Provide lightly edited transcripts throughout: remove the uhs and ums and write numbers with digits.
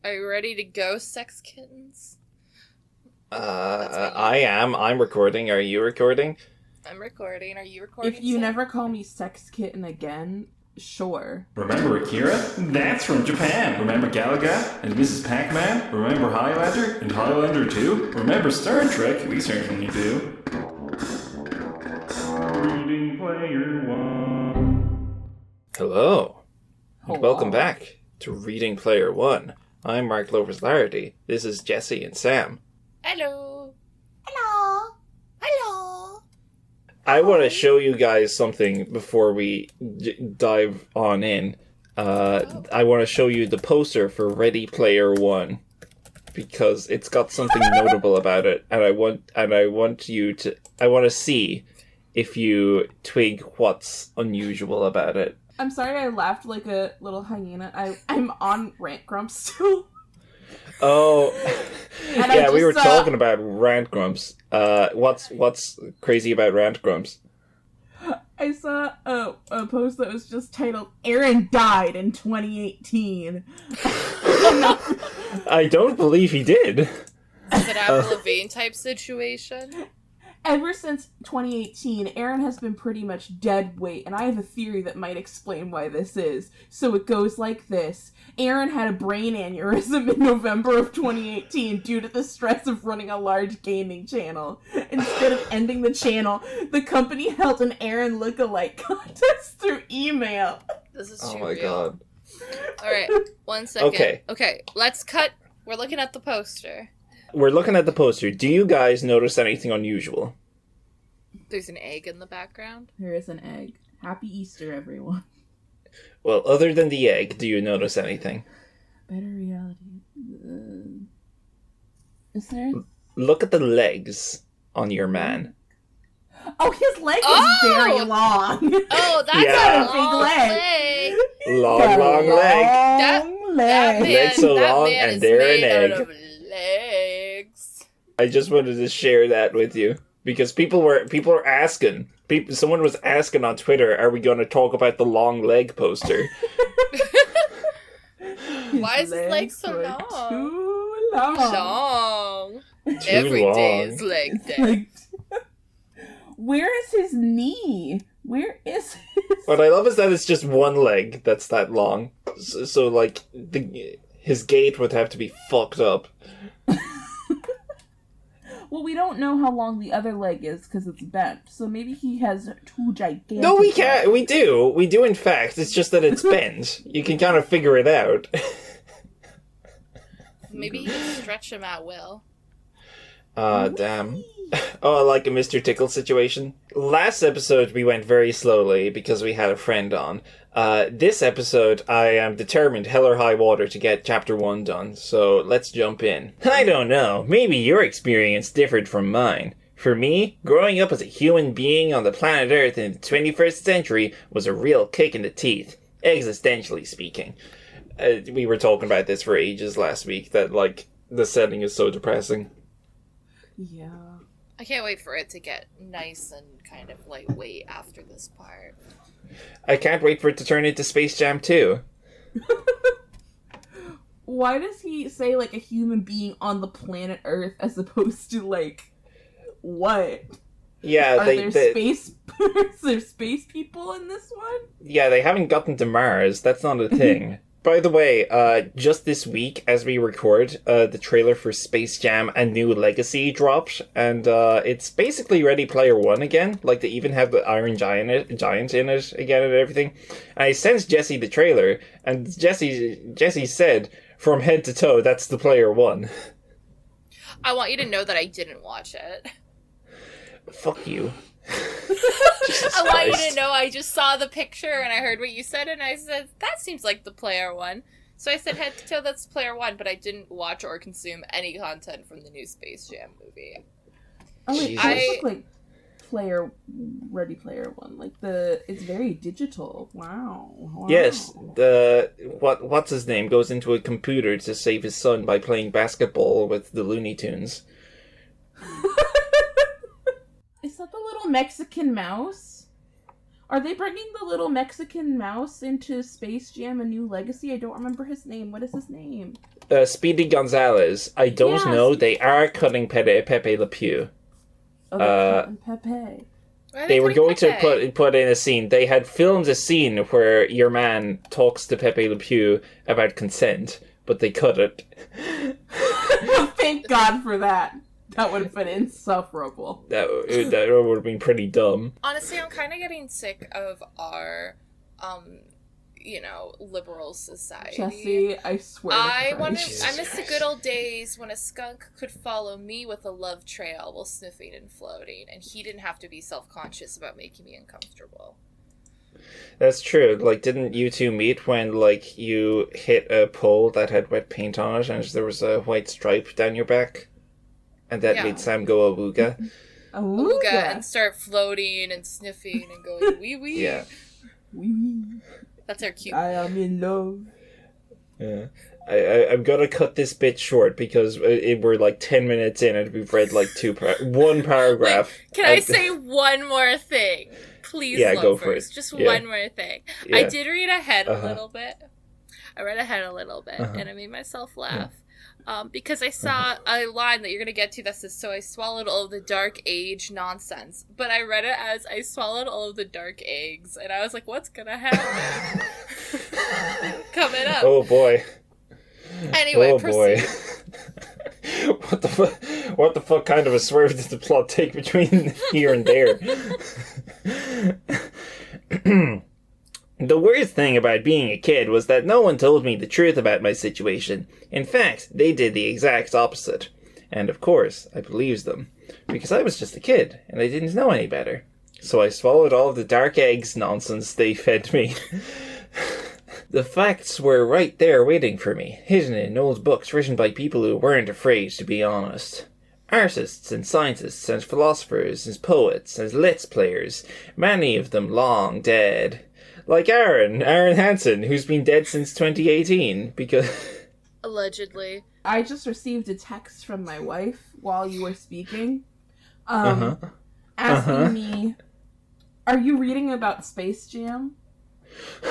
Are you ready to go, sex kittens? I am. I'm recording. Are you recording? I'm recording. Are you recording? If you never call me sex kitten again, sure. Remember Akira? That's from Japan. Remember Galaga and Mrs. Pac-Man? Remember Highlander and Highlander 2? Remember Star Trek? We certainly do. Reading Player One. Hello. Hello. And welcome back to Reading Player One. I'm Mark Lovers-Larity. This is Jesse and Sam. Hello. Hello. Hello. I want to show you guys something before we dive on in. I want to show you the poster for Ready Player One because it's got something notable about it, and I want to see if you twig what's unusual about it. I'm sorry I laughed like a little hyena. I'm on Rant Grumps still. Oh, And yeah, we were talking about Rant Grumps. What's crazy about Rant Grumps? I saw a post that was just titled, Aaron died in 2018. I don't believe he did. Is it Avril Lavigne type situation? Ever since 2018, Aaron has been pretty much dead weight, and I have a theory that might explain why this is. So it goes like this. Aaron had a brain aneurysm in November of 2018 due to the stress of running a large gaming channel. Instead of ending the channel, the company held an Aaron lookalike contest through email. This is Oh too my real. god. Alright, 1 second. Okay, let's cut. We're looking at the poster. We're looking at the poster. Do you guys notice anything unusual? There's an egg in the background. There is an egg. Happy Easter, everyone. Well, other than the egg, do you notice anything? Better reality. Is there? Look at the legs on your man. Oh, his leg is very long. Oh, that's Yeah. a long leg. Long leg. Long That leg. Legs so that long, man and is they're made an out egg. of legs. I just wanted to share that with you because people were asking. Someone was asking on Twitter, "Are we going to talk about the long leg poster?" Why is his leg so were long? Too long. Long. Too Every day long. is leg day. Like, where is his knee? Where is his... What I love is that it's just one leg that's that long. So like, his gait would have to be fucked up. Well, we don't know how long the other leg is because it's bent. So maybe he has two gigantic... No, we can't. We do in fact. It's just that it's bent. You can kind of figure it out. Maybe you can stretch him at will. Damn. Oh, like a Mr. Tickle situation. Last episode we went very slowly because we had a friend on. This episode I am determined, hell or high water, to get chapter 1 done, so let's jump in. I don't know, maybe your experience differed from mine. For me, growing up as a human being on the planet Earth in the 21st century was a real kick in the teeth, existentially speaking. We were talking about this for ages last week, that like, the setting is so depressing. Yeah. I can't wait for it to get nice and kind of lightweight after this part. I can't wait for it to turn into Space Jam 2. Why does he say, like, a human being on the planet Earth as opposed to, like, what? Yeah, Are there space... Is there space people in this one? Yeah, they haven't gotten to Mars. That's not a thing. By the way, just this week, as we record, the trailer for Space Jam: A New Legacy dropped, and it's basically Ready Player One again. Like, they even have the Iron Giant in it again and everything. And I sent Jesse the trailer, and Jesse said, from head to toe, that's the Player One. I want you to know that I didn't watch it. Fuck you. I want you to know I just saw the picture and I heard what you said and I said, that seems like the Player One. So I said head to toe, that's Player One, but I didn't watch or consume any content from the new Space Jam movie. Oh, wait, Jesus. it looks like Ready Player One. Like, it's very digital. Wow. Yes, what's his name goes into a computer to save his son by playing basketball with the Looney Tunes. Is that the little Mexican mouse? Are they bringing the little Mexican mouse into Space Jam: A New Legacy? I don't remember his name. What is his name? Speedy Gonzalez, I don't Yes. know. They are cutting Pepe Le Pew. Oh, they're cutting Pepe. Why are They were cutting going Pepe? to put in a scene. They had filmed a scene where your man talks to Pepe Le Pew about consent, but they cut it. Thank God for that. That would have been insufferable. That would have been pretty dumb. Honestly, I'm kind of getting sick of our, liberal society. Jesse, I swear. I to want Christ. to. I miss the good old days when a skunk could follow me with a love trail while sniffing and floating, and he didn't have to be self-conscious about making me uncomfortable. That's true. Like, didn't you two meet when, like, you hit a pole that had wet paint on it and there was a white stripe down your back? And that Yeah. made Sam go awooga? Ooga and start floating and sniffing and going wee wee. Yeah. Wee. That's our cute. I am in love. Yeah. I'm gonna cut this bit short because we're like 10 minutes in and we've read like one paragraph. Wait, can I say one more thing? Please, Yeah, Lo, go for first. it. Just Yeah. one more thing. Yeah. I did read ahead Uh-huh. a little bit. I read ahead a little bit, Uh-huh. and I made myself laugh. Because I saw a line that you're going to get to that says, so I swallowed all of the dark age nonsense. But I read it as, I swallowed all of the dark eggs. And I was like, what's going to happen? Coming up. Oh boy. Anyway, Oh proceed. boy. What the fuck kind of a swerve did the plot take between here and there? The worst thing about being a kid was that no one told me the truth about my situation. In fact, they did the exact opposite. And of course, I believed them. Because I was just a kid, and I didn't know any better. So I swallowed all of the dark eggs nonsense they fed me. The facts were right there waiting for me, hidden in old books written by people who weren't afraid to be honest. Artists and scientists and philosophers and poets and let's players, many of them long dead. Like Aaron Hansen, who's been dead since 2018, because... Allegedly. I just received a text from my wife while you were speaking, Uh-huh. asking me, "Are you reading about Space Jam?"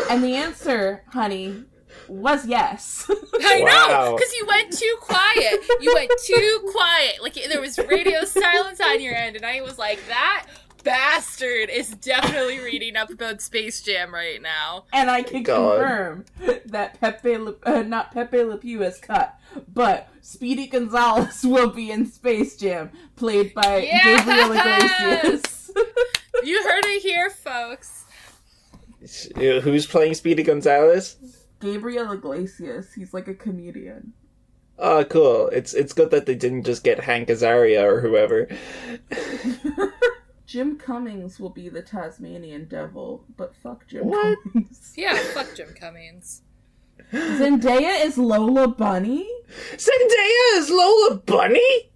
And the answer, honey, was yes. I know, Wow. because you went too quiet. You went too quiet. Like, there was radio silence on your end, and I was like, that bastard is definitely reading up about Space Jam right now. And I can God. confirm that not Pepe Le Pew is cut, but Speedy Gonzalez will be in Space Jam, played by Gabriel Iglesias. You heard it here, folks. Who's playing Speedy Gonzalez? Gabriel Iglesias, he's like a comedian. Oh, cool. It's good that they didn't just get Hank Azaria or whoever. Jim Cummings will be the Tasmanian devil, but fuck Jim What? Cummings. Yeah, fuck Jim Cummings. Zendaya is Lola Bunny? Zendaya is Lola Bunny?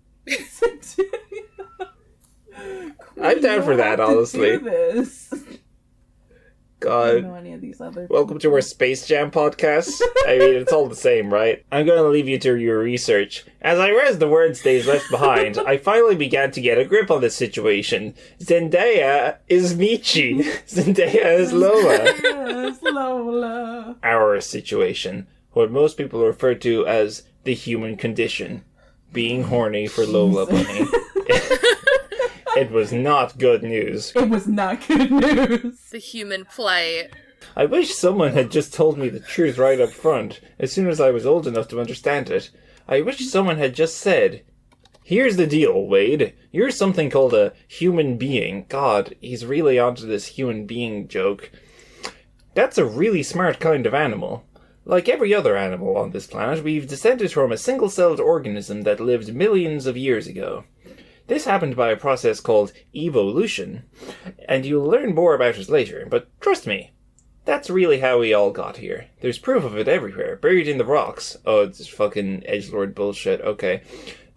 I'm down for that, honestly. Do this. I don't God. know any of these other Welcome to our Space Jam podcast. I mean, it's all the same, right? I'm going to leave you to your research. As I read the words days left behind, I finally began to get a grip on this situation. Zendaya is Michi. Zendaya is Lola. Yes, Lola. Our situation. What most people refer to as the human condition. Being horny for Lola Bunny. It was not good news. It was not good news. The human plight. I wish someone had just told me the truth right up front, as soon as I was old enough to understand it. I wish someone had just said, "Here's the deal, Wade. You're something called a human being." God, he's really onto this human being joke. That's a really smart kind of animal. Like every other animal on this planet, we've descended from a single-celled organism that lived millions of years ago. This happened by a process called evolution, and you'll learn more about it later, but trust me, that's really how we all got here. There's proof of it everywhere, buried in the rocks. Oh, it's fucking edgelord bullshit, okay.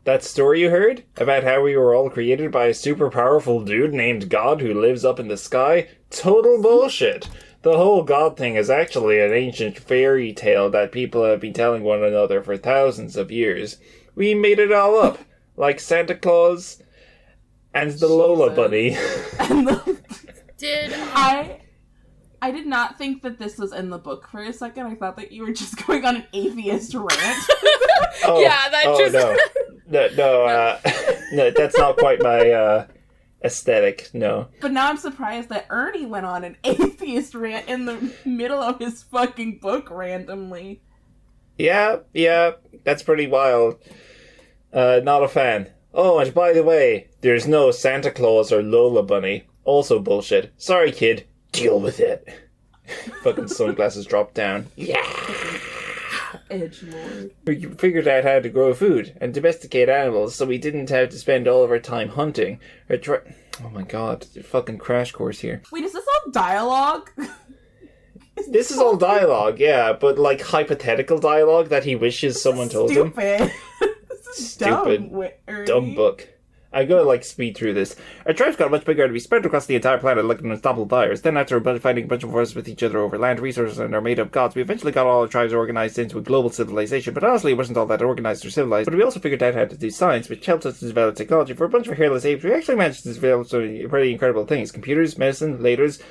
That story you heard, about how we were all created by a super powerful dude named God who lives up in the sky? Total bullshit. The whole God thing is actually an ancient fairy tale that people have been telling one another for thousands of years. We made it all up. Like Santa Claus and the Lola Bunny. And Did I did not think that this was in the book for a second. I thought that you were just going on an atheist rant. Yeah, that just... No, that's not quite my aesthetic, no. But now I'm surprised that Ernie went on an atheist rant in the middle of his fucking book randomly. Yeah, that's pretty wild. Not a fan. Oh, and by the way, there's no Santa Claus or Lola Bunny. Also bullshit. Sorry, kid. Deal with it. Fucking sunglasses dropped down. Yeah! Edgelord. We figured out how to grow food and domesticate animals so we didn't have to spend all of our time hunting. Oh my god, fucking crash course here. Wait, is this all dialogue? This is all dialogue, yeah, but like hypothetical dialogue that he wishes someone told him. Stupid. This is Stupid. Ernie. Dumb book. I'm gonna speed through this. Our tribes got much bigger to be spread across the entire planet like an unstoppable virus. Then after fighting a bunch of wars with each other over land resources and our made-up gods, we eventually got all our tribes organized into a global civilization. But honestly, it wasn't all that organized or civilized. But we also figured out how to do science, which helped us to develop technology. For a bunch of hairless apes, we actually managed to develop some pretty incredible things. Computers, medicine, lasers,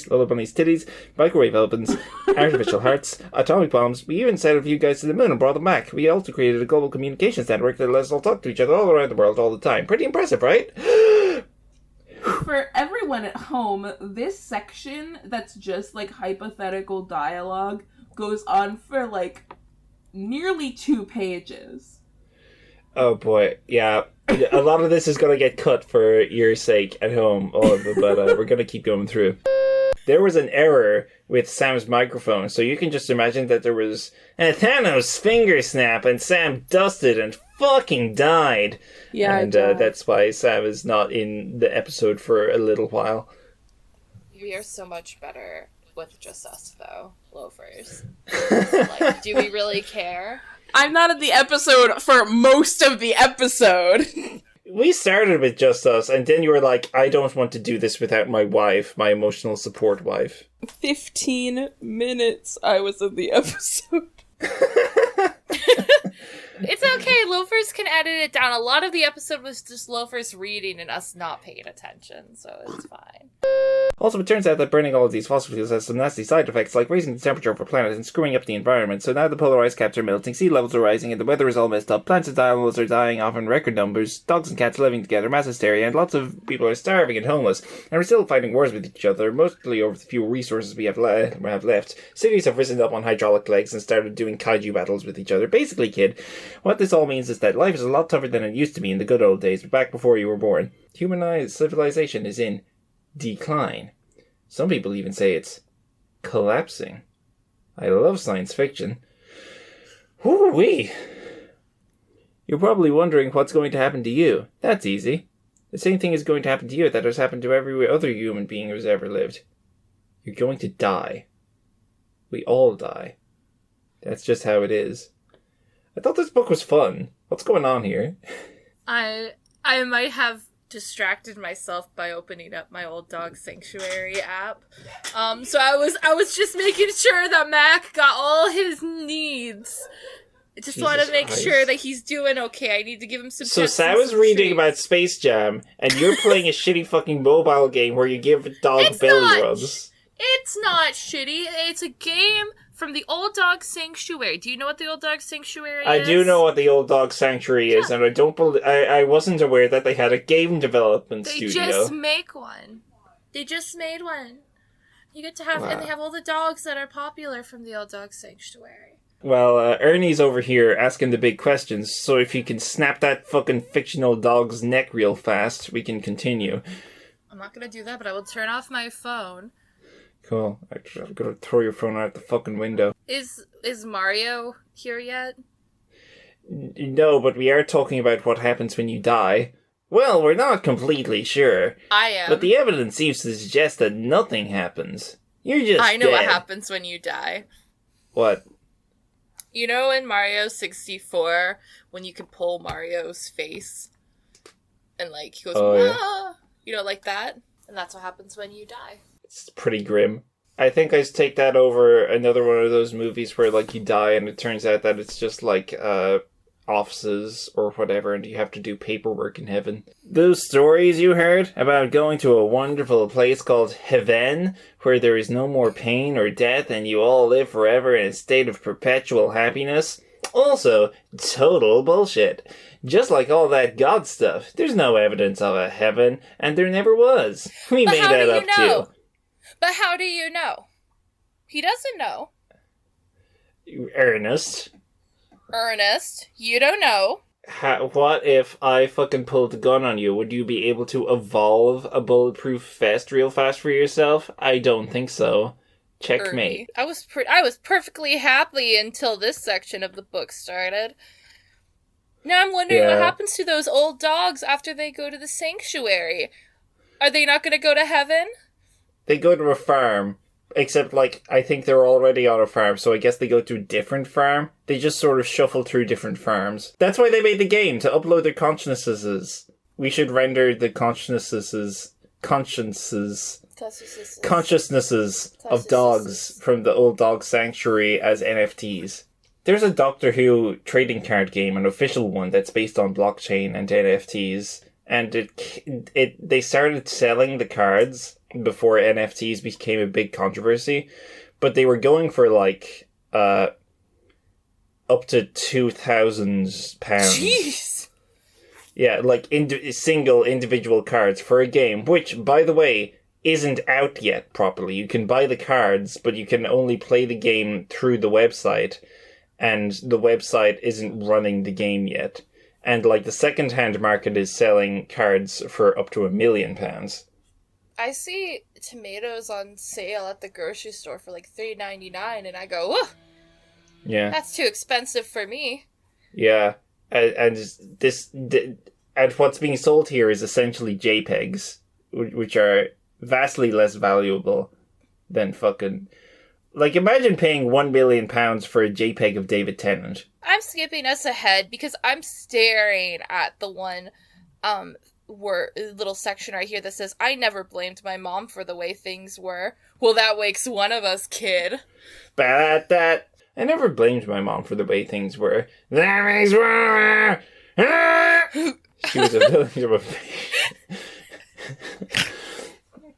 Lola Bunny's titties, microwave ovens, artificial hearts, atomic bombs. We even sent a few guys to the moon and brought them back. We also created a global communications network that lets us all talk to each other all around the world all the time. Pretty impressive, right? For everyone at home, this section that's just like hypothetical dialogue goes on for like nearly 2 pages. Oh boy, yeah. A lot of this is going to get cut for your sake at home, all of it, but we're going to keep going through. There was an error with Sam's microphone, so you can just imagine that there was a Thanos finger snap and Sam dusted and fucking died. Yeah, and that's why Sam is not in the episode for a little while. We are so much better with just us, though, loafers. Like, do we really care? I'm not in the episode for most of the episode. We started with just us, and then you were like, I don't want to do this without my wife, my emotional support wife. 15 minutes I was in the episode. It's okay, loafers can edit it down. A lot of the episode was just loafers reading and us not paying attention, so it's fine. Also, it turns out that burning all of these fossil fuels has some nasty side effects, like raising the temperature of our planet and screwing up the environment. So now the polar ice caps are melting, sea levels are rising, and the weather is all messed up. Plants and animals are dying off in record numbers, dogs and cats living together, mass hysteria, and lots of people are starving and homeless. And we're still fighting wars with each other, mostly over the few resources we have left. Cities have risen up on hydraulic legs and started doing kaiju battles with each other. Basically, kid, what this all means is that life is a lot tougher than it used to be in the good old days, back before you were born. Humanized civilization is in decline. Some people even say it's collapsing. I love science fiction. Whoo-wee! You're probably wondering what's going to happen to you. That's easy. The same thing is going to happen to you that has happened to every other human being who's ever lived. You're going to die. We all die. That's just how it is. I thought this book was fun. What's going on here? I might have distracted myself by opening up my Old Dog Sanctuary app. So I was just making sure that Mac got all his needs. I just want to make sure that he's doing okay. I need to give him some. So Sam was reading about Space Jam, and you're playing a shitty fucking mobile game where you give a dog belly rubs. It's not shitty. It's a game from the Old Dog Sanctuary. Do you know what the Old Dog Sanctuary is? I do know what the Old Dog Sanctuary is, and I wasn't aware that they had a game development studio. They just make one. They just made one. You get to have, and they have all the dogs that are popular from the Old Dog Sanctuary. Well, Ernie's over here asking the big questions, so if you can snap that fucking fictional dog's neck real fast, we can continue. I'm not gonna do that, but I will turn off my phone. Cool. I'm gonna throw your phone out the fucking window. Is Mario here yet? No, but we are talking about what happens when you die. Well, we're not completely sure. I am. But the evidence seems to suggest that nothing happens. You're just I know dead. what happens when you die. What? You know in Mario 64, when you can pull Mario's face? And like, he goes, yeah. You know, like that? And that's what happens when you die. It's pretty grim. I think I take that over another one of those movies where, like, you die and it turns out that it's just, like, offices or whatever, and you have to do paperwork in heaven. Those stories you heard about going to a wonderful place called heaven, where there is no more pain or death and you all live forever in a state of perpetual happiness, also total bullshit. Just like all that God stuff, there's no evidence of a heaven, and there never was. We made that up too. But how do you know? He doesn't know. Ernest, you don't know. What if I fucking pulled a gun on you? Would you be able to evolve a bulletproof vest real fast for yourself? I don't think so. Checkmate. I was perfectly happy until this section of the book started. Now I'm wondering what happens to those old dogs after they go to the sanctuary. Are they not going to go to heaven? They go to a farm. Except, I think they're already on a farm, so I guess they go to a different farm. They just sort of shuffle through different farms. That's why they made the game, to upload their consciousnesses. We should render the consciousnesses of dogs from the old dog sanctuary as NFTs. There's a Doctor Who trading card game, an official one, that's based on blockchain and NFTs. And they started selling the cards before NFTs became a big controversy, but they were going for up to £2,000. Jeez. Yeah, single individual cards for a game, which, by the way, isn't out yet properly. You can buy the cards, but you can only play the game through the website, and the website isn't running the game yet. And the second-hand market is selling cards for up to £1 million. I see tomatoes on sale at the grocery store for $3.99, and I go, "Whoa, yeah, that's too expensive for me." Yeah, and what's being sold here is essentially JPEGs, which are vastly less valuable than fucking. Imagine paying £1 million for a JPEG of David Tennant. I'm skipping us ahead because I'm staring at the one, little section right here that says, "I never blamed my mom for the way things were." Well, that wakes one of us, kid. But that I never blamed my mom for the way things were. That makes one. She was a victim of fate.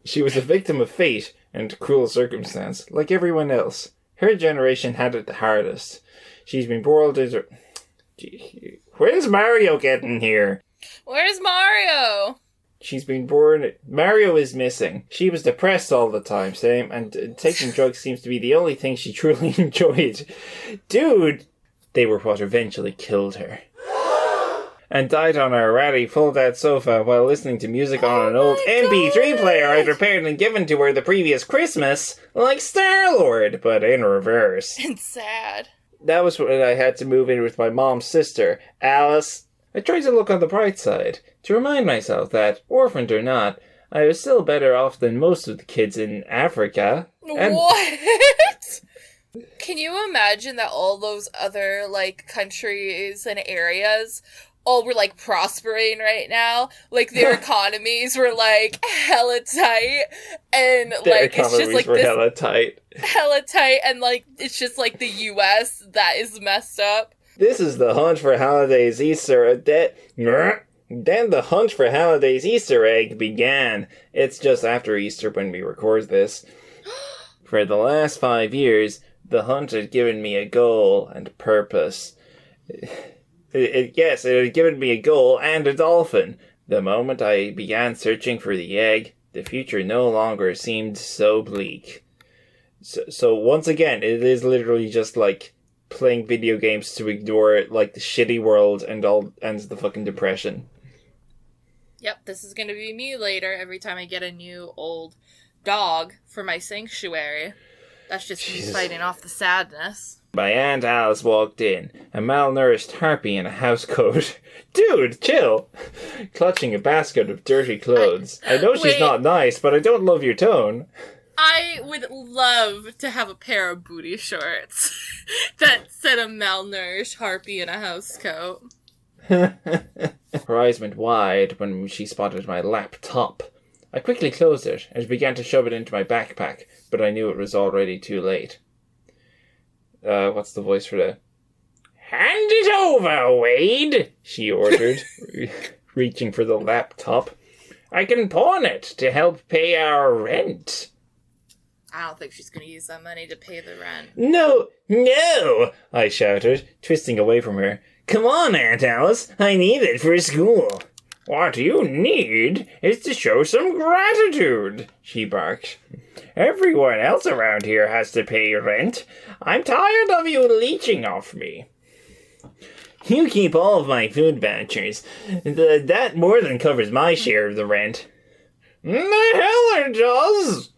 She was a victim of fate and cruel circumstance, like everyone else. Her generation had it the hardest. She's been boiled into. When's Mario getting here? Where's Mario? She's been born. Mario is missing. She was depressed all the time, same, and taking drugs seems to be the only thing she truly enjoyed. Dude! They were what eventually killed her. And died on our ratty fold-out sofa while listening to music on an old MP3 player I'd repaired and given to her the previous Christmas, like Star-Lord, but in reverse. And sad. That was when I had to move in with my mom's sister, Alice. I tried to look on the bright side, to remind myself that, orphaned or not, I was still better off than most of the kids in Africa. What? Can you imagine that all those other, countries and areas all were, prospering right now? Their economies were, hella tight, and, it's just, were this... hella tight. Hella tight, and, it's just, the U.S. that is messed up. This is the hunt for Halliday's Easter. Then the hunt for Halliday's Easter egg began. It's just after Easter when we record this. For the last 5 years, the hunt had given me a goal and purpose. It had given me a goal and a dolphin. The moment I began searching for the egg, the future no longer seemed so bleak. So once again, it is literally just playing video games to ignore the shitty world and the fucking depression. Yep, this is gonna be me later every time I get a new old dog for my sanctuary. That's just me fighting off the sadness. My Aunt Alice walked in, a malnourished harpy in a housecoat. Dude, chill! Clutching a basket of dirty clothes. I know she's not nice, but I don't love your tone. I would love to have a pair of booty shorts that said a malnourished harpy in a housecoat. Her eyes went wide when she spotted my laptop. I quickly closed it and began to shove it into my backpack, but I knew it was already too late. What's the voice for that? Hand it over, Wade, she ordered, reaching for the laptop. I can pawn it to help pay our rent. I don't think she's going to use that money to pay the rent. No, I shouted, twisting away from her. Come on, Aunt Alice, I need it for school. What you need is to show some gratitude, she barked. Everyone else around here has to pay rent. I'm tired of you leeching off me. You keep all of my food vouchers. That more than covers my share of the rent. The hell it does!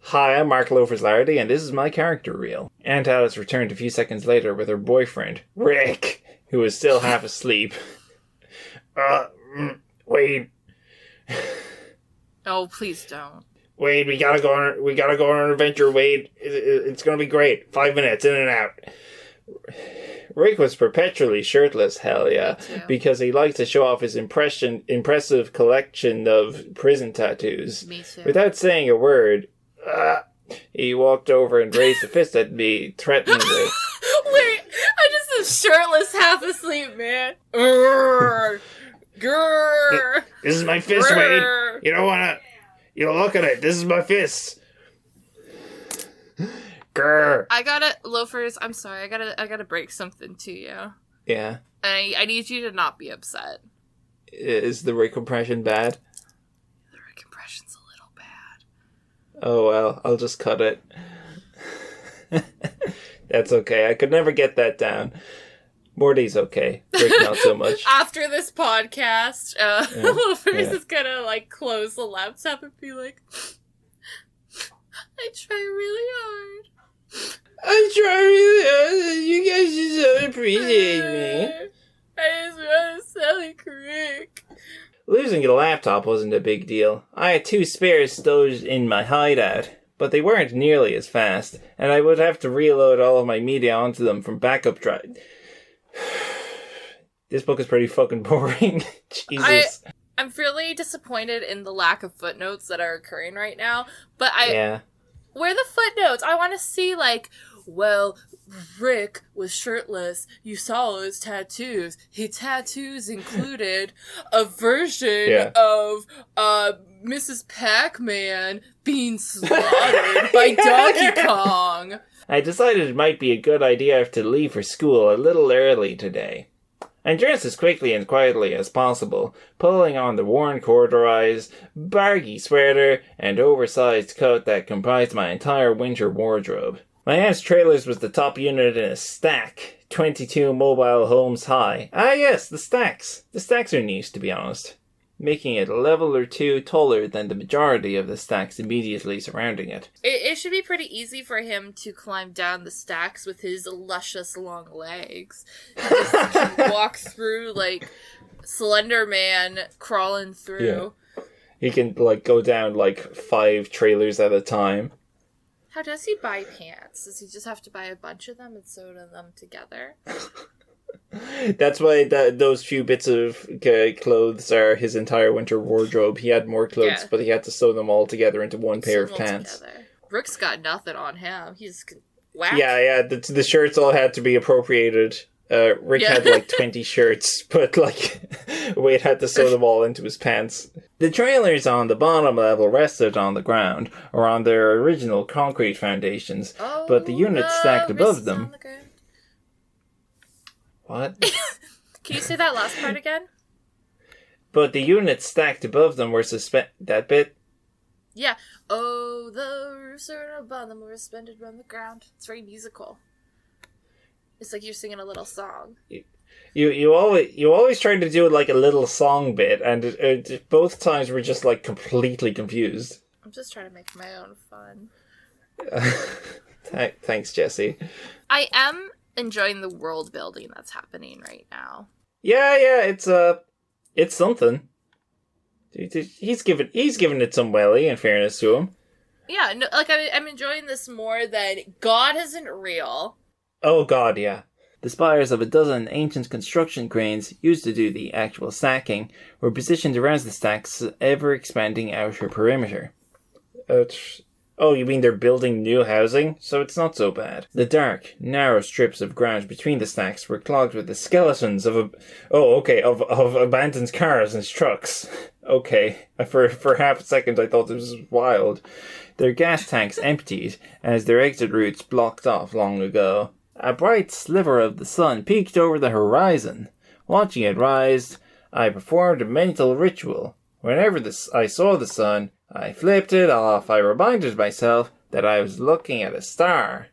Hi, I'm Mark Loafers-Lardy, and this is my character reel. Aunt Alice returned a few seconds later with her boyfriend, Rick, who was still half asleep. Wade. Oh, please don't. Wade, we gotta go on an adventure, Wade. It's gonna be great. 5 minutes, in and out. Rick was perpetually shirtless, hell yeah, because he liked to show off his impressive collection of prison tattoos. Me too. Without saying a word, he walked over and raised a fist at me, threateningly. Wait, I just am shirtless, half asleep, man. Grrr. Grrr. This is my fist, Grrr. Wade. You don't wanna... You know, look at it. This is my fist. Grr. Loafers, I'm sorry, I gotta break something to you. Yeah. I need you to not be upset. Is the Rick impression bad? The Rick impression's a little bad. Oh well, I'll just cut it. That's okay. I could never get that down. Morty's okay. Rick not so much. After this podcast, Loafers is gonna close the laptop and be like, I try really hard. You guys just don't appreciate me. I just want to sell a Rick. Losing the laptop wasn't a big deal. I had 2 spares stowed in my hideout, but they weren't nearly as fast, and I would have to reload all of my media onto them from backup drive. This book is pretty fucking boring. Jesus. I'm really disappointed in the lack of footnotes that are occurring right now, but where are the footnotes? I want to see, well, Rick was shirtless. You saw his tattoos. His tattoos included a version of Mrs. Pac-Man being slaughtered by Donkey Kong. I decided it might be a good idea to leave for school a little early today. I dressed as quickly and quietly as possible, pulling on the worn corduroys, baggy sweater, and oversized coat that comprised my entire winter wardrobe. My aunt's trailers was the top unit in a stack, 22 mobile homes high. Ah yes, the stacks. The stacks are neat, to be honest, making it a level or 2 taller than the majority of the stacks immediately surrounding it. It should be pretty easy for him to climb down the stacks with his luscious long legs. He just can walk through like Slender Man crawling through. Yeah. He can go down 5 trailers at a time. How does he buy pants? Does he just have to buy a bunch of them and sew them together? That's why those few bits of clothes are his entire winter wardrobe. He had more clothes, but he had to sew them all together into one pair of pants. Together. Rick's got nothing on him. He's whack. Yeah. The shirts all had to be appropriated. Rick had 20 shirts, but Wade had to sew them all into his pants. The trailers on the bottom level rested on the ground, or on their original concrete foundations, but the units stacked above them... What? Can you say that last part again? But the units stacked above them were that bit? Yeah. Oh, the roofs are above them were suspended from the ground. It's very musical. It's like you're singing a little song. You always try to do a little song bit, and both times we're just completely confused. I'm just trying to make my own fun. Thanks, Jesse. I am enjoying the world building that's happening right now. Yeah, it's something. He's given it some welly, in fairness to him. Yeah, no, I'm enjoying this more than God isn't real. Oh God, yeah. The spires of a dozen ancient construction cranes used to do the actual stacking were positioned around the stack's ever-expanding outer perimeter. Oh, you mean they're building new housing? So it's not so bad. The dark, narrow strips of ground between the stacks were clogged with the skeletons of abandoned cars and trucks. Okay, for half a second I thought this was wild. Their gas tanks emptied as their exit routes blocked off long ago. A bright sliver of the sun peeked over the horizon. Watching it rise, I performed a mental ritual. Whenever I saw the sun, I flipped it off. I reminded myself that I was looking at a star.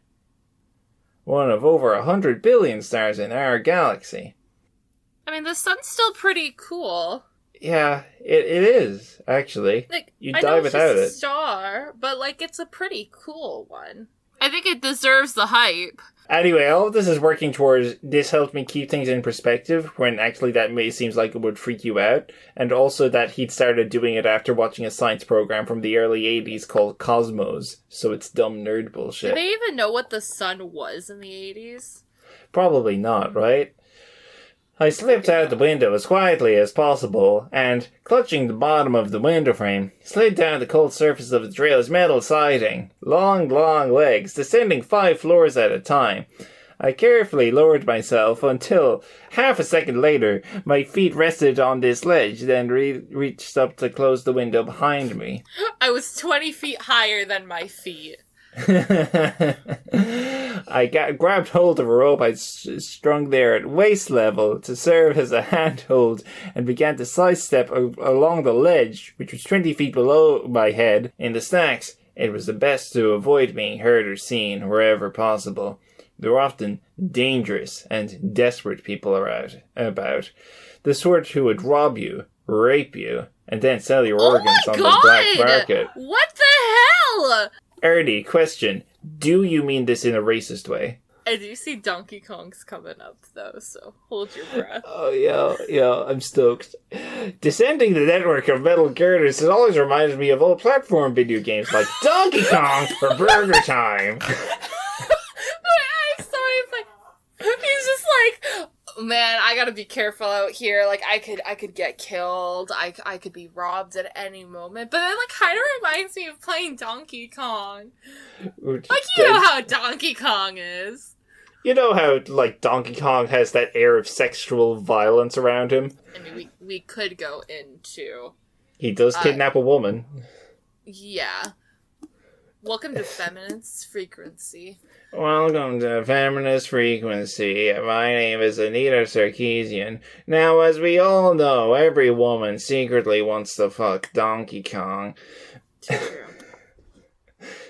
One of over 100 billion stars in our galaxy. I mean, the sun's still pretty cool. Yeah, it is, actually. Like, You I die know it's without just a it. star, but, like, it's a pretty cool one. I think it deserves the hype. Anyway, all of this is working towards this helped me keep things in perspective when actually that seems like it would freak you out. And also that he'd started doing it after watching a science program from the early 80s called Cosmos. So it's dumb nerd bullshit. Did they even know what the sun was in the 80s? Probably not, right? I slipped out the window as quietly as possible, and, clutching the bottom of the window frame, slid down the cold surface of the trail's metal siding. Long legs, descending 5 floors at a time. I carefully lowered myself until, half a second later, my feet rested on this ledge, then reached up to close the window behind me. I was 20 feet higher than my feet. I grabbed hold of a rope I'd strung there at waist level to serve as a handhold and began to sidestep along the ledge, which was 20 feet below my head, in the stacks. It was the best to avoid being heard or seen wherever possible. There were often dangerous and desperate people about. The sort who would rob you, rape you, and then sell your organs on the black market. What the hell? Ernie, question. Do you mean this in a racist way? I do see Donkey Kong's coming up, though, so hold your breath. Oh, yeah, I'm stoked. Descending the network of metal girders has always reminded me of old platform video games like Donkey Kong or Burger Time. I'm sorry, he's just like, man, I gotta be careful out here. Like, I could get killed. I could be robbed at any moment. But then, like, kind of reminds me of playing Donkey Kong. Like, you know how Donkey Kong is. You know how, like, Donkey Kong has that air of sexual violence around him? I mean, we could go into... He does kidnap a woman. Yeah. Welcome to Feminist Frequency. Welcome to Feminist Frequency. My name is Anita Sarkeesian. Now, as we all know, every woman secretly wants to fuck Donkey Kong.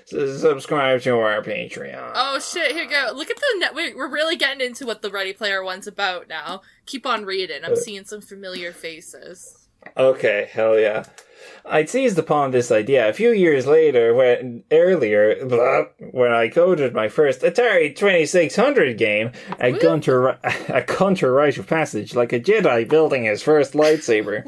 So subscribe to our Patreon. Oh shit, here we go. Look at the net. We're really getting into what the Ready Player One's about now. Keep on reading. I'm seeing some familiar faces. Okay, hell yeah. I seized upon this idea a few years later when I coded my first Atari 2600 game, a counter rite of passage, like a Jedi building his first lightsaber.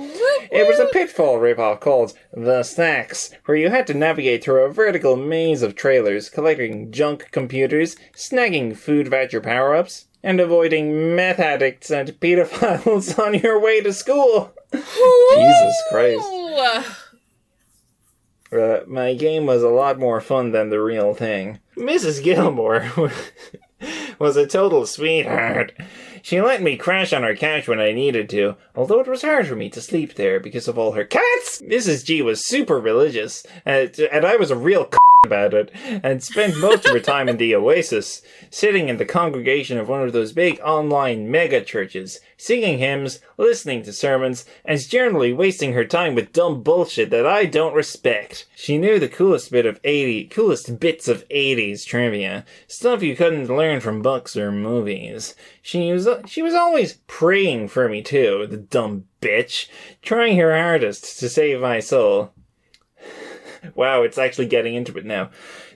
It was a Pitfall ripoff called The Stacks, where you had to navigate through a vertical maze of trailers, collecting junk computers, snagging food voucher power-ups, and avoiding meth addicts and pedophiles on your way to school. Jesus Christ. My game was a lot more fun than the real thing. Mrs. Gilmore was a total sweetheart. She let me crash on her couch when I needed to, although it was hard for me to sleep there because of all her cats. Mrs. G was super religious, and I was a real about it, and spent most of her time in the Oasis, sitting in the congregation of one of those big online mega churches, singing hymns, listening to sermons, and generally wasting her time with dumb bullshit that I don't respect. She knew the coolest bits of 80s trivia, stuff you couldn't learn from books or movies. She was always praying for me too, the dumb bitch, trying her hardest to save my soul. Wow, it's actually getting into it now.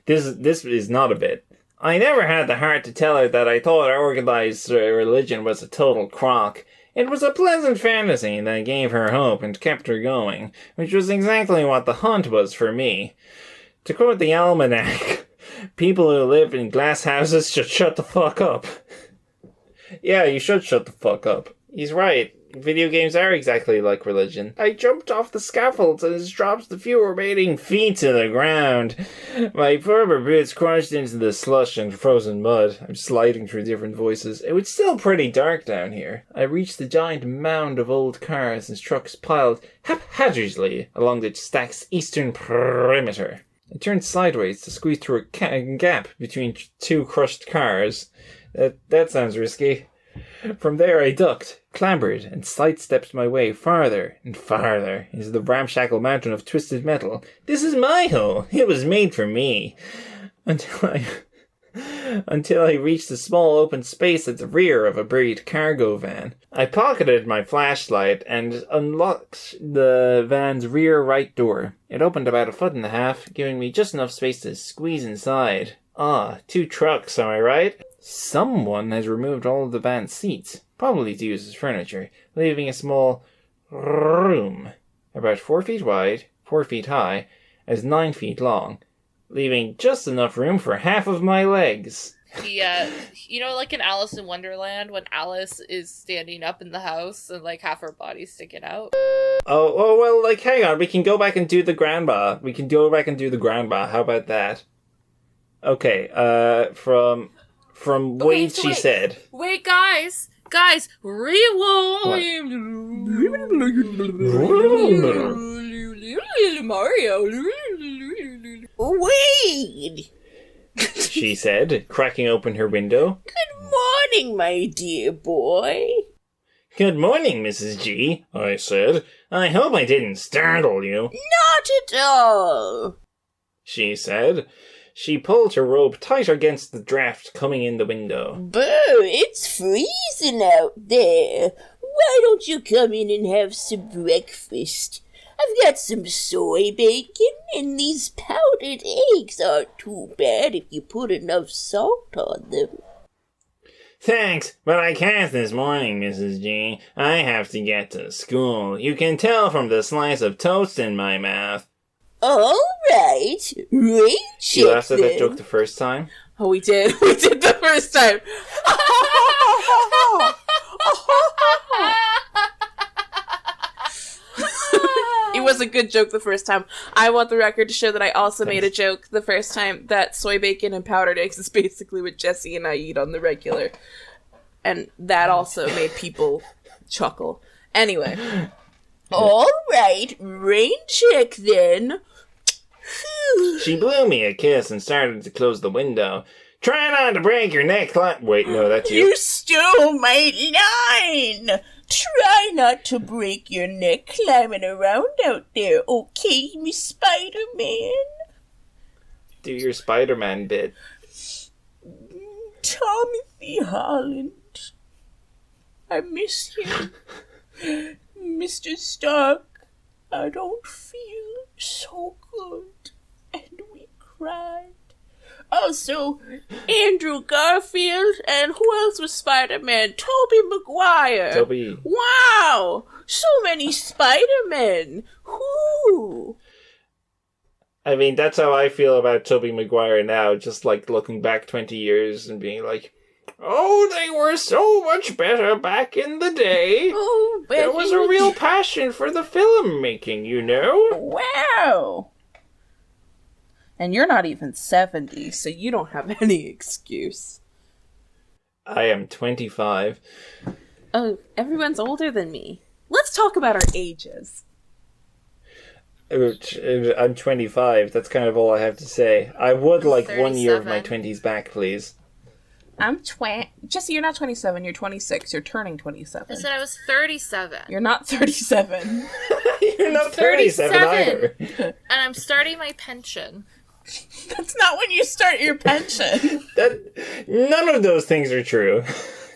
This is not a bit. I never had the heart to tell her that I thought organized religion was a total crock. It was a pleasant fantasy that gave her hope and kept her going, which was exactly what the hunt was for me. To quote the almanac, people who live in glass houses should shut the fuck up. Yeah, you should shut the fuck up. He's right. video games are exactly like religion. I jumped off the scaffolds and it drops the few remaining feet to the ground. My rubber boots crashed into the slush and frozen mud. I'm sliding through different voices. It was still pretty dark down here. I reached the giant mound of old cars and trucks piled haphazardly along the stack's eastern perimeter. I turned sideways to squeeze through a gap between two crushed cars. That sounds risky. From there I ducked, clambered, and sidestepped my way farther and farther into the ramshackle mountain of twisted metal. This is my hole. It was made for me. Until I reached a small open space at the rear of a buried cargo van. I pocketed my flashlight and unlocked the van's rear right door. It opened about 1.5 feet, giving me just enough space to squeeze inside. Ah, 2 trucks, am I right? Someone has removed all of the van's seats, probably to use as furniture, leaving a small room, about 4 feet wide, 4 feet high, as 9 feet long, leaving just enough room for half of my legs. Yeah, you know, like in Alice in Wonderland, when Alice is standing up in the house and, like, half her body's sticking out. Oh, well, like, hang on, we can go back and do the grandma. How about that? Okay, from Wade, she said. Wait, guys, rewind. Mario. Wade! She said, cracking open her window. Good morning, my dear boy. Good morning, Mrs. G, I said. I hope I didn't startle you. Not at all, she said. She pulled her robe tight against the draft coming in the window. Boo, it's freezing out there. Why don't you come in and have some breakfast? I've got some soy bacon, and these powdered eggs aren't too bad if you put enough salt on them. Thanks, but I can't this morning, Mrs. G. I have to get to school. You can tell from the slice of toast in my mouth. All right, Rachel. You laughed at that joke the first time? Oh, we did. We did the first time. It was a good joke the first time. I want the record to show that I also made a joke the first time that soy bacon and powdered eggs is basically what Jesse and I eat on the regular. And that also made people chuckle. Anyway. All right, rain check then. She blew me a kiss and started to close the window. Try not to break your neck. Wait, no, that's you. You stole my line. Try not to break your neck climbing around out there, okay, Miss Spider-Man? Do your Spider-Man bit. Timothy Holland. I miss you. Mr. Stark, I don't feel so good. And we cried. Also, Andrew Garfield, and who else was Spider-Man? Tobey Maguire. Tobey. Wow! So many Spider-Men. Whoo! I mean, that's how I feel about Tobey Maguire now, just like looking back 20 years and being like, oh, they were so much better back in the day. Oh, there was a real passion for the film making, you know? Wow! And you're not even 70, so you don't have any excuse. I am 25. Oh, everyone's older than me. Let's talk about our ages. I'm 25. That's kind of all I have to say. I would like 1 year of my 37. 20s back, please. I'm Jesse, you're not 27, you're 26. You're turning 27. I said I was 37. You're not 37. You're not 37 either. And I'm starting my pension. That's not when you start your pension. None of those things are true.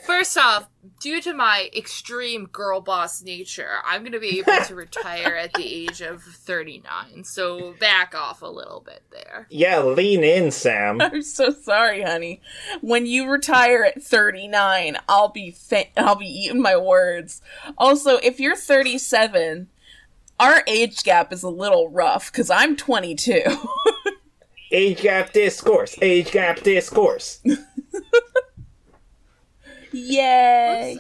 First off, due to my extreme girl boss nature, I'm going to be able to retire at the age of 39. So back off a little bit there. Yeah, lean in, Sam. I'm so sorry, honey. When you retire at 39, I'll be eating my words. Also, if you're 37, our age gap is a little rough because I'm 22. Age gap discourse. Age gap discourse. Yay.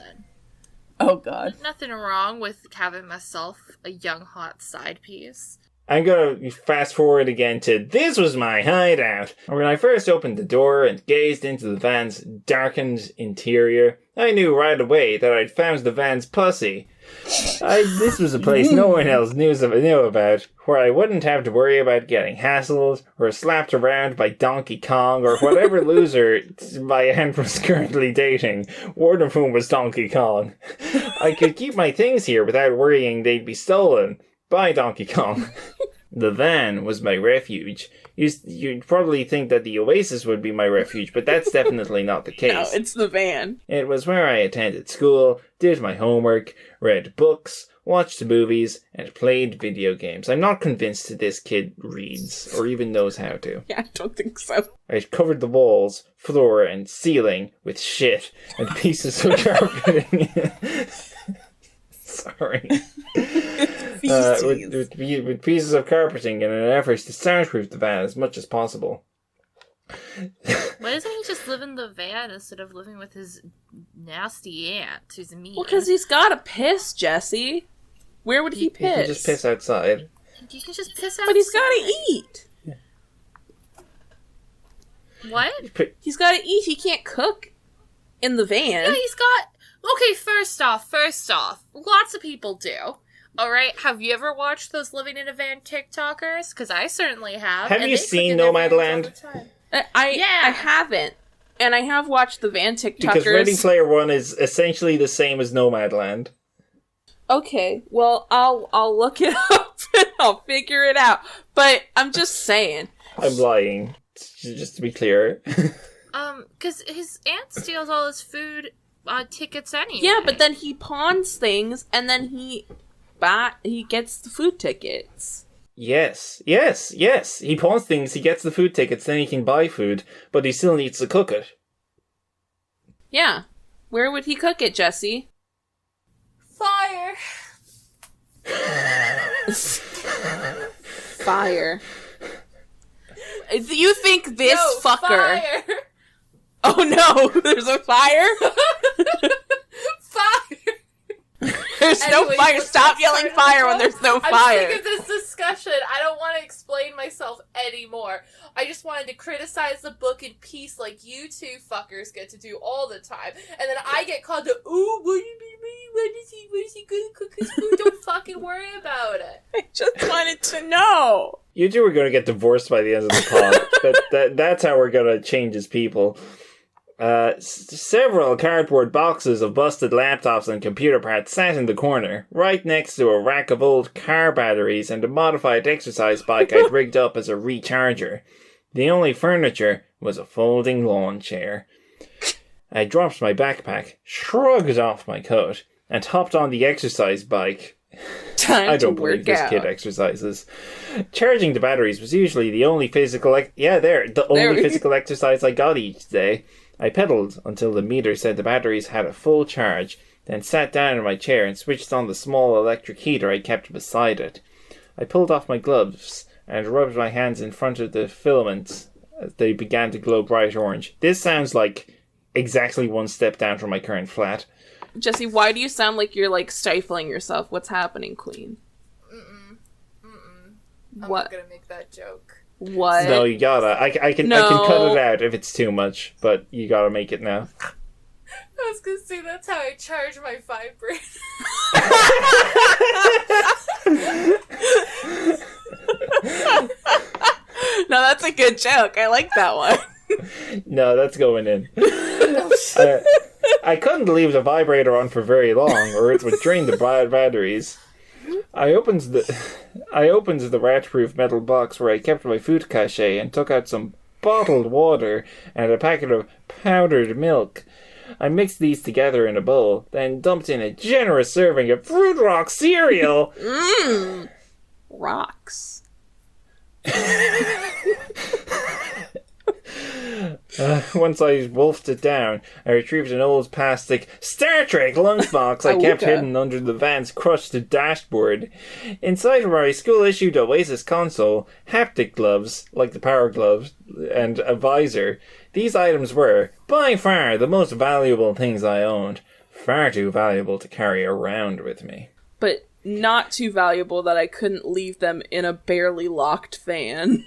Listen. Oh, God. Nothing wrong with having myself a young hot side piece. I'm gonna fast forward again to this was my hideout. When I first opened the door and gazed into the van's darkened interior, I knew right away that I'd found the van's pussy. This was a place no one else knew about, where I wouldn't have to worry about getting hassled or slapped around by Donkey Kong or whatever loser my aunt was currently dating, one of whom was Donkey Kong. I could keep my things here without worrying they'd be stolen by Donkey Kong. The van was my refuge. You'd probably think that the Oasis would be my refuge, but that's definitely not the case. No, it's the van. It was where I attended school, did my homework, read books, watched movies, and played video games. I'm not convinced this kid reads, or even knows how to. Yeah, I don't think so. I covered the walls, floor, and ceiling with shit and pieces of carpeting. Sorry. With pieces of carpeting in an effort to soundproof the van as much as possible. Why doesn't he just live in the van instead of living with his nasty aunt who's mean? Well, because he's got to piss, Jesse. Where would he piss? He can just piss outside. You can just piss outside. But he's got to eat. What? He's got to eat. He can't cook in the van. Yeah, he's got... Okay, first off, lots of people do. Alright, have you ever watched those living in a van TikTokers? Because I certainly have. Have you seen Nomadland? I haven't. And I have watched the van TikTokers. Because Ready Player One is essentially the same as Nomadland. Okay, well, I'll look it up and I'll figure it out. But I'm just saying. I'm lying, just to be clear. Because his aunt steals all his food tickets anyway. Yeah, but then he pawns things and then he gets the food tickets. Yes. He pawns things, he gets the food tickets, then he can buy food, but he still needs to cook it. Yeah. Where would he cook it, Jesse? Fire. Fire. Do you think this fucker... Fire. Oh no, there's a fire? Fire. There's no fire. Stop yelling fire when there's no fire. I'm sick of this discussion. I don't want to explain myself anymore. I just wanted to criticize the book in peace like you two fuckers get to do all the time. And then I get called the, ooh, what do you mean? When is he going to cook his food? Don't fucking worry about it. I just wanted to know. You two are going to get divorced by the end of the pod. That's how we're going to change as people. Several cardboard boxes of busted laptops and computer parts sat in the corner, right next to a rack of old car batteries and a modified exercise bike I'd rigged up as a recharger. The only furniture was a folding lawn chair. I dropped my backpack, shrugged off my coat, and hopped on the exercise bike. I don't believe this kid exercises. Charging the batteries was usually the only physical physical exercise I got each day. I pedaled until the meter said the batteries had a full charge, then sat down in my chair and switched on the small electric heater I kept beside it. I pulled off my gloves and rubbed my hands in front of the filaments as they began to glow bright orange. This sounds like exactly one step down from my current flat. Jesse, why do you sound like you're, like, stifling yourself? What's happening, Queen? I'm what? not gonna make that joke. What? No, you gotta. I can cut it out if it's too much, but you gotta make it now. I was gonna say that's how I charge my vibrator. No, that's a good joke. I like that one. No, that's going in. I couldn't leave the vibrator on for very long, or it would drain the batteries. I opened the rat-proof metal box where I kept my food cache and took out some bottled water and a packet of powdered milk. I mixed these together in a bowl, then dumped in a generous serving of Fruit Rock cereal. Rocks. Once I wolfed it down, I retrieved an old plastic Star Trek lunchbox I kept hidden under the van's crushed dashboard. Inside were my school-issued Oasis console, haptic gloves, like the power gloves, and a visor. These items were, by far, the most valuable things I owned. Far too valuable to carry around with me. But not too valuable that I couldn't leave them in a barely locked van.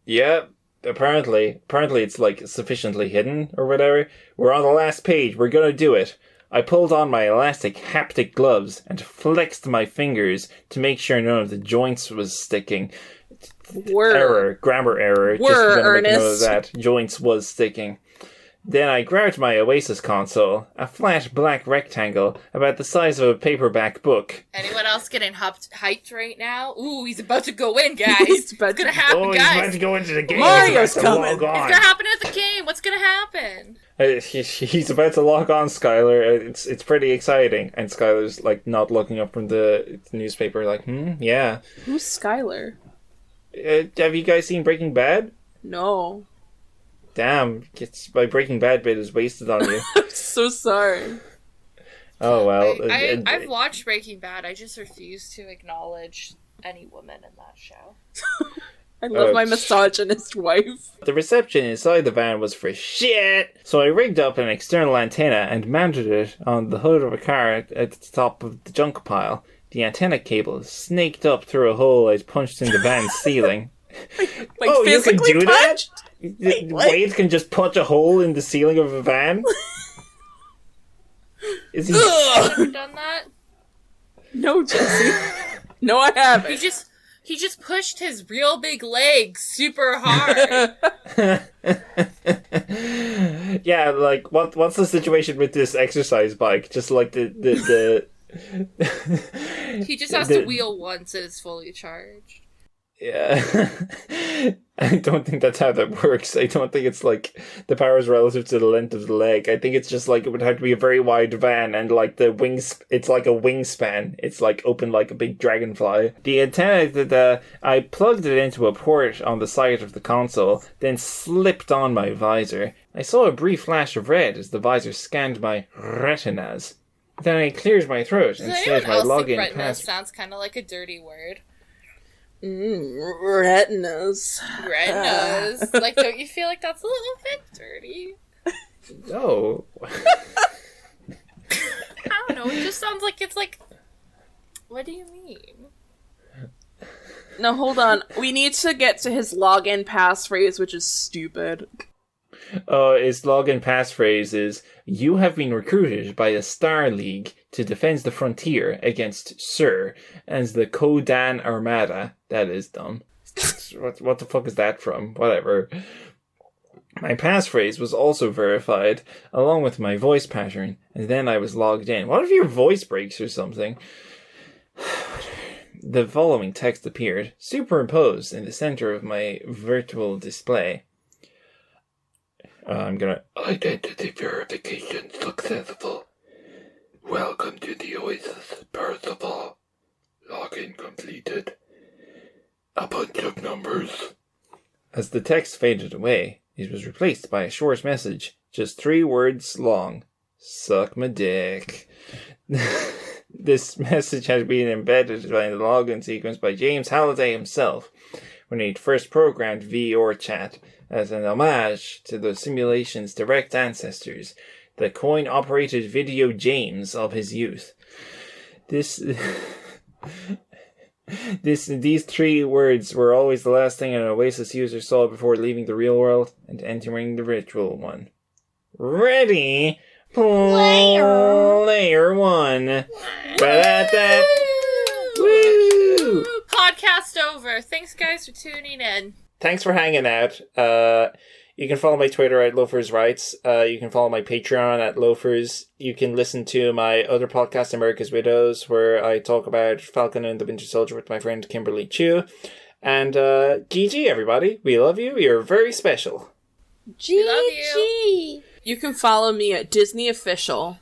Yep. Apparently it's like sufficiently hidden or whatever. We're on the last page. We're gonna do it. I pulled on my elastic haptic gloves and flexed my fingers to make sure none of the joints was sticking. Grammar error. Just gonna make note of that. Joints was sticking. Then I grabbed my Oasis console, a flat black rectangle about the size of a paperback book. Anyone else getting hyped right now? Ooh, he's about to go in, guys. It's gonna happen, guys. He's about to go into the game. Mario's coming. It's gonna happen at the game. What's gonna happen? He's about to log on, Skylar. It's pretty exciting. And Skylar's like not looking up from the newspaper like, yeah. Who's Skylar? Have you guys seen Breaking Bad? No. Damn, my Breaking Bad bit is wasted on you. I'm so sorry. Oh, well. I've watched Breaking Bad. I just refuse to acknowledge any woman in that show. I love my misogynist wife. The reception inside the van was for shit, so I rigged up an external antenna and mounted it on the hood of a car at the top of the junk pile. The antenna cable snaked up through a hole I'd punched in the van's ceiling. Like physically you can do punched? that? Wade can just punch a hole in the ceiling of a van? Is he... Have you ever done that? No, Jesse. No, I haven't. He just pushed his real big leg super hard. Yeah, like, what's the situation with this exercise bike? Just like the He just has to wheel once and it's fully charged. Yeah. I don't think that's how that works. I don't think it's like the power is relative to the length of the leg. I think it's just like it would have to be a very wide van and like the wings, it's like a wingspan. It's like open like a big dragonfly. The antenna that I plugged it into a port on the side of the console, then slipped on my visor. I saw a brief flash of red as the visor scanned my retinas. Then I cleared my throat and said my login password. Sounds kind of like a dirty word. Retinas. Retinas. Like, don't you feel like that's a little bit dirty? No. I don't know. It just sounds like it's like. What do you mean? No, hold on. We need to get to his login passphrase, which is stupid. His login passphrase is, "You have been recruited by the Star League to defend the frontier against Sir and the Kodan Armada." That is dumb. What the fuck is that from? Whatever. My passphrase was also verified, along with my voice pattern, and then I was logged in. What if your voice breaks or something? The following text appeared, superimposed in the center of my virtual display. I'm gonna... Identity verification successful. Welcome to the Oasis, Percival. Login completed. A bunch of numbers. As the text faded away, it was replaced by a short message, just 3 words long. Suck my dick. This message had been embedded in the login sequence by James Halliday himself when he'd first programmed VR chat as an homage to the simulation's direct ancestors, the coin-operated video James of his youth. These 3 words were always the last thing an Oasis user saw before leaving the real world and entering the virtual one. Ready? Player 1. Ba-da-da. Woo! Podcast over. Thanks, guys, for tuning in. Thanks for hanging out. You can follow my Twitter at Loafers Rights. You can follow my Patreon at Loafers. You can listen to my other podcast, America's Widows, where I talk about Falcon and the Winter Soldier with my friend Kimberly Chu. And GG, everybody. We love you. You're very special. We love you. You can follow me at Disney Official.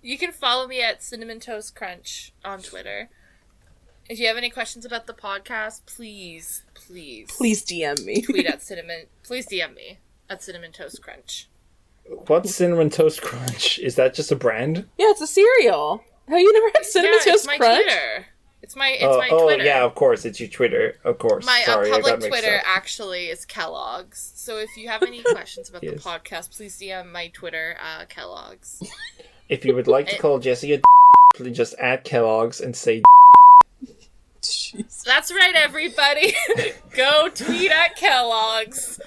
You can follow me at Cinnamon Toast Crunch on Twitter. If you have any questions about the podcast, please DM me. tweet at Cinnamon. Please DM me at Cinnamon Toast Crunch. What's Cinnamon Toast Crunch? Is that just a brand? Yeah, it's a cereal. Have you never had Cinnamon Toast Crunch? Twitter. It's my Twitter. Oh, yeah, of course. It's your Twitter. Of course. My Sorry, public Twitter actually is Kellogg's. So if you have any questions about the podcast, please DM my Twitter, Kellogg's. If you would like to call Jesse a please just add Kellogg's and say Jeez. That's right, everybody. Go tweet at Kellogg's.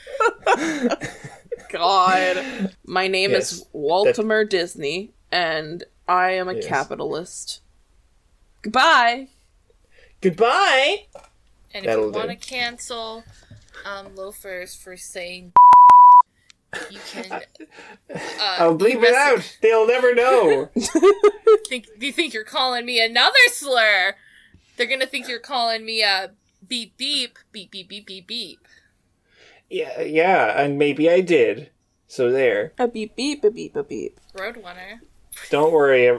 God. My name Yes, is Waltimer Disney, and I am a Yes. capitalist. Goodbye. goodbye. And if That'll you want to do. cancel loafers for saying you can I'll bleep it out. They'll never know. do you think you're calling me another slur? They're gonna think you're calling me a beep beep beep beep beep beep beep. Yeah, and maybe I did. So there. A beep beep, a beep, a beep. Roadrunner. Don't worry.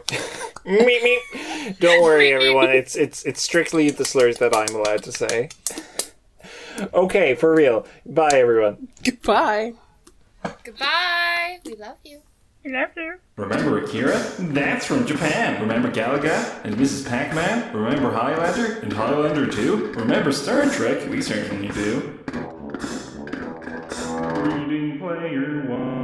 Meep, meep. Don't worry, everyone. It's strictly the slurs that I'm allowed to say. Okay, for real. Bye, everyone. Goodbye. Goodbye. We love you. Remember Akira? That's from Japan. Remember Galaga and Mrs. Pac-Man? Remember Highlander and Highlander 2? Remember Star Trek? We certainly do. Reading Player 1.